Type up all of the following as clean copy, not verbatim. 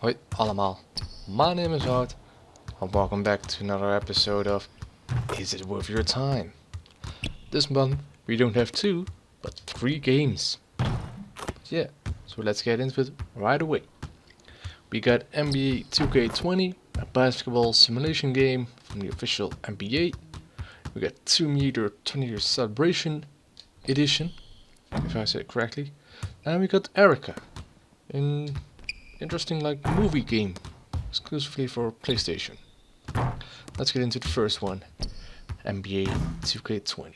Hoi allemaal, my name is Woud and welcome back to another episode of Is It Worth Your Time? This month we don't have 2, but 3 games. But yeah, so let's get into it right away. We got NBA 2K20, a basketball simulation game from the official NBA. We got Tomb Raider 20-year celebration edition, if I said it correctly. And we got Erica, an interesting movie game, exclusively for PlayStation. Let's get into the first one, NBA 2K20.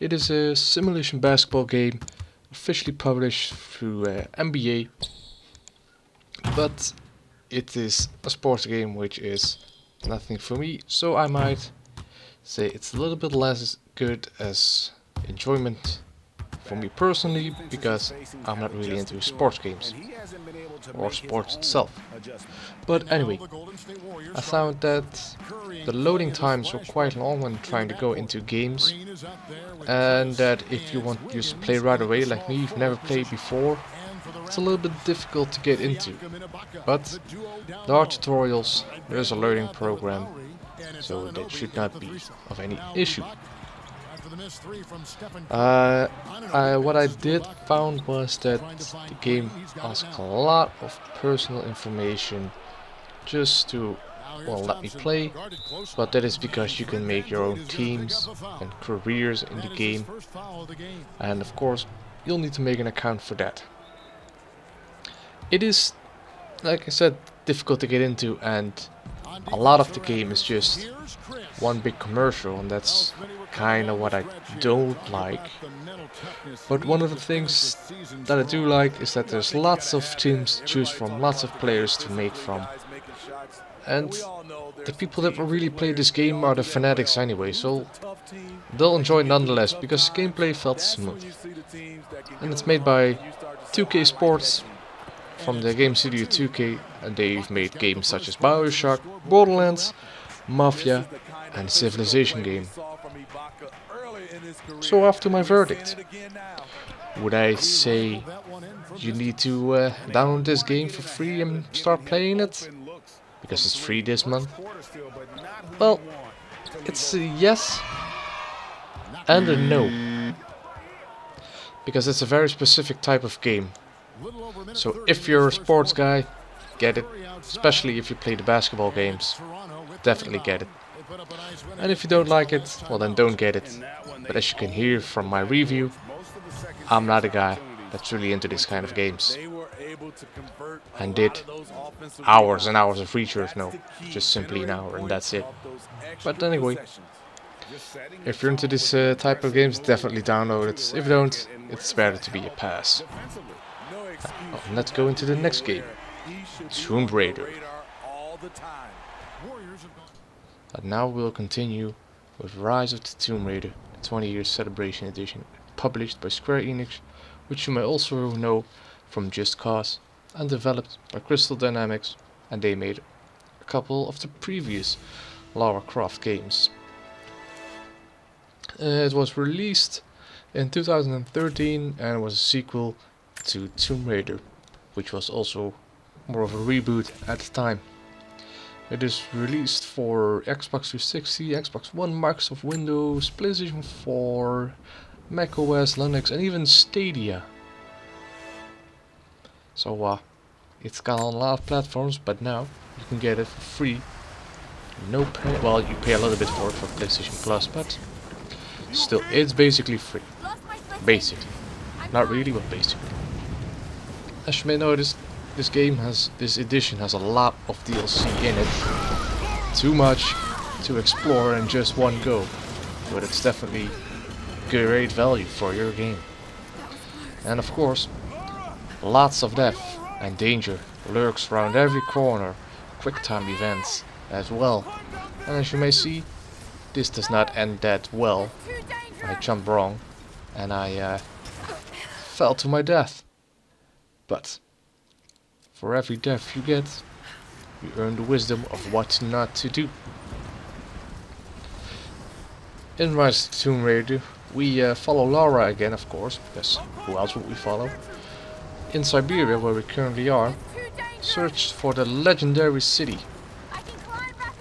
It is a simulation basketball game officially published through NBA, but it is a sports game which is nothing for me, so I might say it's a little bit less good as enjoyment for me personally, because I'm not really into sports games or sports itself. But anyway, I found that the loading times were quite long when trying to go into games, and that if you want to just play right away like me, you've never played before, it's a little bit difficult to get into. But there are tutorials, there's a learning program, so that should not be of any issue. What I did found was that the game asks a lot of personal information just to, well, let me play, but that is because you can make your own teams and careers in the game, and of course you'll need to make an account for that. It is, like I said, difficult to get into, and a lot of the game is just one big commercial, and that's kind of what I don't like. But one of the things that I do like is that there's lots of teams to choose from, lots of players to make from. And the people that will really play this game are the fanatics anyway, so they'll enjoy it nonetheless, because the gameplay felt smooth. And it's made by 2K Sports from the game studio 2K, and they've made games such as Bioshock, Borderlands, Mafia and Civilization game. So after my verdict, would I say you need to download this game for free and start playing it? Because it's free this month? Well, it's a yes and a no. Because it's a very specific type of game. So if you're a sports guy, get it. Especially if you play the basketball games, definitely get it. And if you don't like it, well then don't get it. But as you can hear from my review, I'm not a guy that's really into this kind of games. And did hours and hours of research, no, just simply an hour and that's it. But anyway, if you're into this type of games, definitely download it. If you don't, it's better to be a pass. Let's go into the next game, Tomb Raider. And now we'll continue with Rise of the Tomb Raider, the 20-year celebration edition, published by Square Enix, which you may also know from Just Cause, and developed by Crystal Dynamics, and they made a couple of the previous Lara Croft games. It was released in 2013 and was a sequel to Tomb Raider, which was also more of a reboot at the time. It is released for Xbox 360, Xbox One, Microsoft Windows, PlayStation 4, macOS, Linux, and even Stadia. So it's got on a lot of platforms, but now you can get it for free. No pay, well, you pay a little bit for it for PlayStation Plus, but still, it's basically free. Basically, not really, but basically. As you may notice, this edition has a lot of DLC in it. Too much to explore in just one go, but it's definitely great value for your game. And of course, lots of death and danger lurks around every corner, quick time events as well. And as you may see, this does not end that well. I jumped wrong and I fell to my death. But for every death you get, you earn the wisdom of what not to do. In Rise of the Tomb Raider, we follow Lara again, of course, because who else would we follow? In Siberia, where we currently are, search for the legendary city,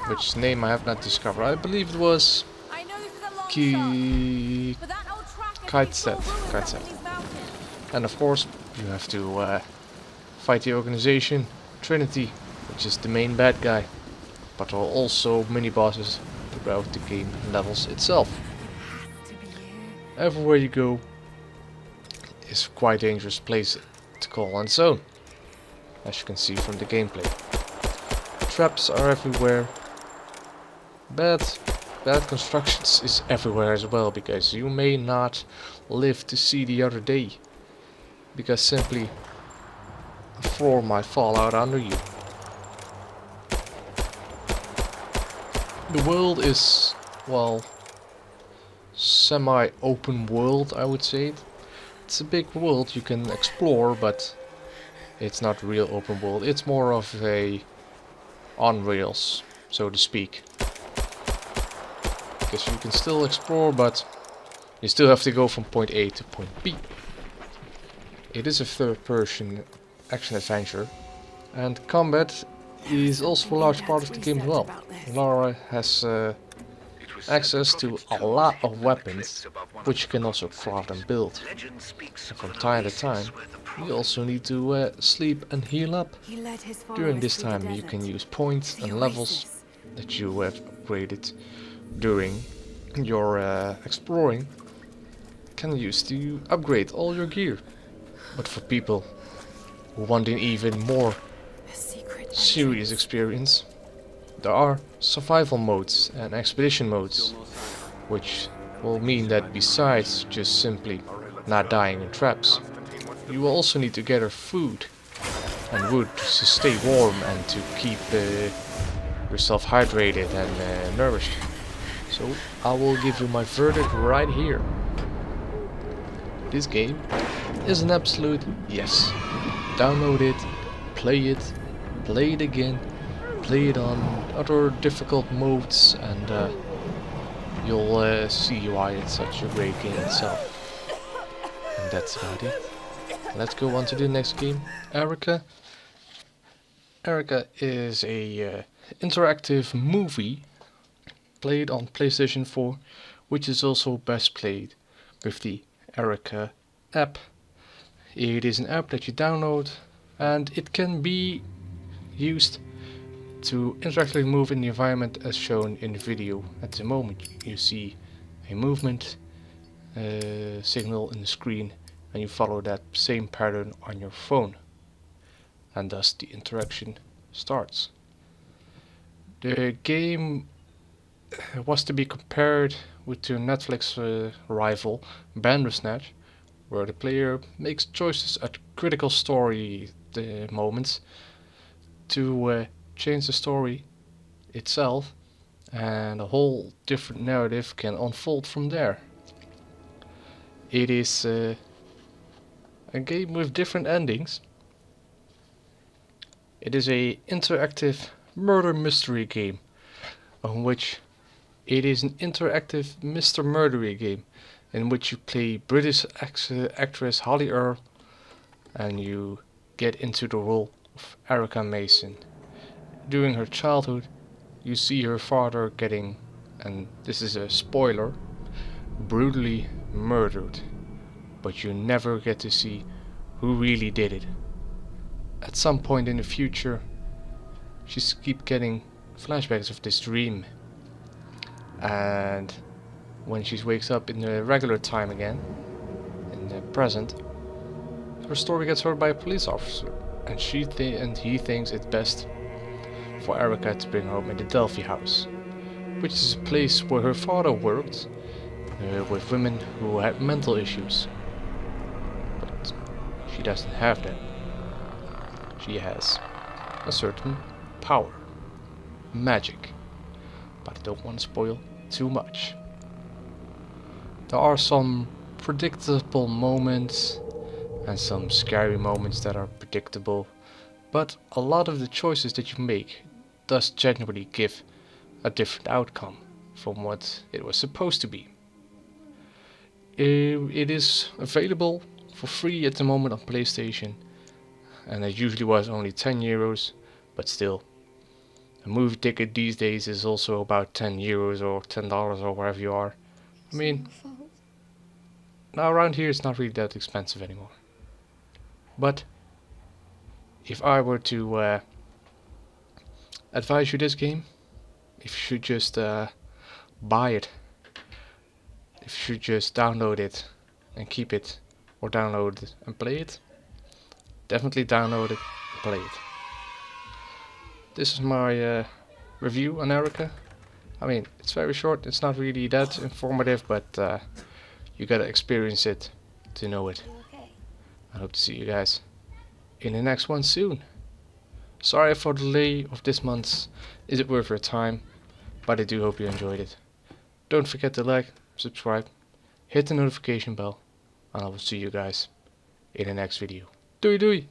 which name I have not discovered. I believe it was Ki... Kiteset. And of course, you have to fight the organization, Trinity, which is the main bad guy. But there are also mini-bosses throughout the game levels itself. Everywhere you go is a quite dangerous place to call on its own, as you can see from the gameplay. Traps are everywhere. Bad constructions is everywhere as well, because you may not live to see the other day, because simply a floor might fall out under you. The world is, well, semi-open world, I would say. It's a big world you can explore, but it's not real open world. It's more of a on rails, so to speak. Because you can still explore, but you still have to go from point A to point B. It is a third-person action-adventure, and combat is also a large part of the game as well. Lara has access to a lot of weapons, which you can also craft and build. And from time to time, you also need to sleep and heal up. During this time, you can use points and levels that you have upgraded during your exploring. Can use to upgrade all your gear. But for people who want an even more serious experience, there are survival modes and expedition modes, which will mean that besides just simply not dying in traps, you will also need to gather food and wood to stay warm and to keep yourself hydrated and nourished. So I will give you my verdict right here. This game is an absolute yes. Download it, play it again, play it on other difficult modes, and you'll see why it's such a great game itself. And that's about it. Let's go on to the next game, Erica. Erica is a interactive movie played on PlayStation 4, which is also best played with the Erica app. It is an app that you download, and it can be used to interactively move in the environment as shown in the video. At the moment you see a movement signal in the screen, and you follow that same pattern on your phone, and thus the interaction starts. The game was to be compared with the Netflix rival Bandersnatch, where the player makes choices at critical story moments to change the story itself, and a whole different narrative can unfold from there. It is a game with different endings. It is a interactive murder mystery game, on which it is an interactive Mr. Murdery game, in which you play British actress Holly Earl, and you get into the role of Erica Mason. During her childhood, you see her father getting, and this is a spoiler, brutally murdered, but you never get to see who really did it. At some point in the future, she keeps getting flashbacks of this dream, and when she wakes up in the regular time again, in the present, her story gets heard by a police officer, and he thinks it's best for Erica to bring her home in the Delphi house, which is a place where her father worked with women who had mental issues. But she doesn't have that. She has a certain power, magic, but I don't want to spoil too much. There are some predictable moments and some scary moments that are predictable, but a lot of the choices that you make does genuinely give a different outcome from what it was supposed to be. It is available for free at the moment on PlayStation, and it usually was only 10 euros, but still. A movie ticket these days is also about 10 euros or $10 or wherever you are. I mean, now around here it's not really that expensive anymore. But if I were to advise you this game, if you should just buy it, if you should just download it and keep it, or download it and play it, definitely download it and play it. This is my review on Erica. I mean, it's very short, it's not really that informative, but you gotta experience it to know it. I hope to see you guys in the next one soon. Sorry for the delay of this month's Is It Worth Your Time, but I do hope you enjoyed it. Don't forget to like, subscribe, hit the notification bell, and I will see you guys in the next video. Doei doei!